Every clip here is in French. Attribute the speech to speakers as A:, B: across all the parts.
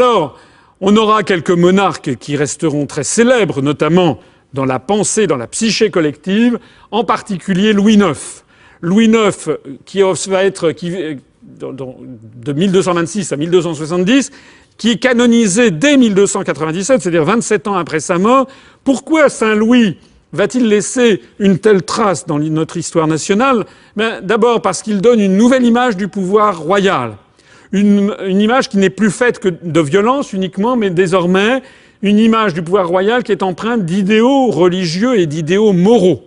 A: Alors, on aura quelques monarques qui resteront très célèbres, notamment dans la pensée, dans la psyché collective, en particulier Louis IX. Louis IX, de 1226 à 1270, qui est canonisé dès 1297, c'est-à-dire 27 ans après sa mort. Pourquoi Saint Louis va-t-il laisser une telle trace dans notre histoire nationale? D'abord parce qu'il donne une nouvelle image du pouvoir royal. Une image qui n'est plus faite que de violence uniquement, mais désormais une image du pouvoir royal qui est empreinte d'idéaux religieux et d'idéaux moraux.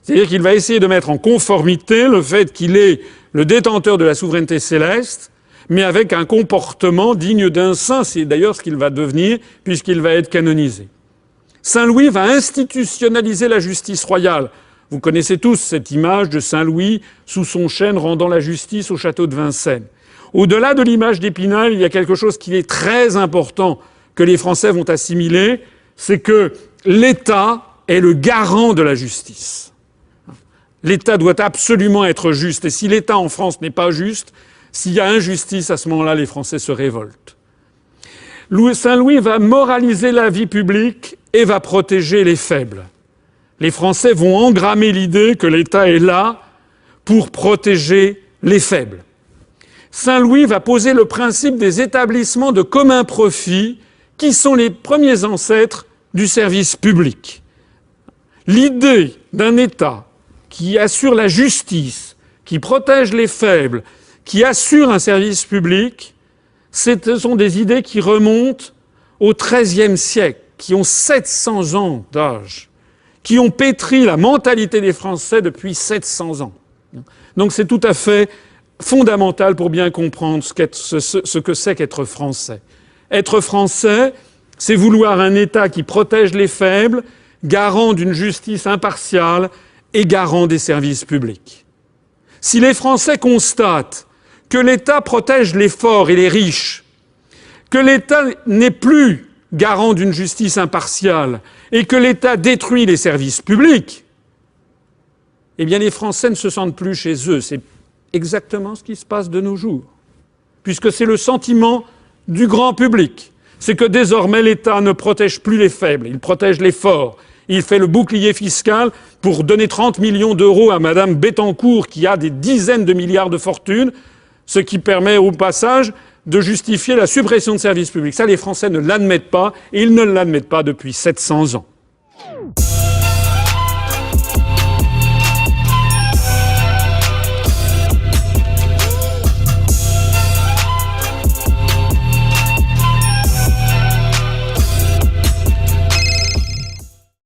A: C'est-à-dire qu'il va essayer de mettre en conformité le fait qu'il est le détenteur de la souveraineté céleste, mais avec un comportement digne d'un saint. C'est d'ailleurs ce qu'il va devenir, puisqu'il va être canonisé. Saint Louis va institutionnaliser la justice royale. Vous connaissez tous cette image de Saint Louis sous son chêne rendant la justice au château de Vincennes. Au-delà de l'image d'Épinal, il y a quelque chose qui est très important que les Français vont assimiler, c'est que l'État est le garant de la justice. L'État doit absolument être juste. Et si l'État en France n'est pas juste, s'il y a injustice, à ce moment-là, les Français se révoltent. Saint Louis va moraliser la vie publique et va protéger les faibles. Les Français vont engrammer l'idée que l'État est là pour protéger les faibles. Saint Louis va poser le principe des établissements de commun profit qui sont les premiers ancêtres du service public. L'idée d'un État qui assure la justice, qui protège les faibles, qui assure un service public, ce sont des idées qui remontent au XIIIe siècle, qui ont 700 ans d'âge, qui ont pétri la mentalité des Français depuis 700 ans. Donc c'est tout à fait fondamental pour bien comprendre ce que c'est qu'être français. Être français, c'est vouloir un État qui protège les faibles, garant d'une justice impartiale et garant des services publics. Si les Français constatent que l'État protège les forts et les riches, que l'État n'est plus garant d'une justice impartiale et que l'État détruit les services publics, eh bien les Français ne se sentent plus chez eux. C'est exactement ce qui se passe de nos jours. Puisque c'est le sentiment du grand public. C'est que désormais l'État ne protège plus les faibles, il protège les forts. Il fait le bouclier fiscal pour donner 30 millions d'euros à Madame Bettencourt qui a des dizaines de milliards de fortune, ce qui permet au passage de justifier la suppression de services publics. Ça, les Français ne l'admettent pas, et ils ne l'admettent pas depuis 700 ans.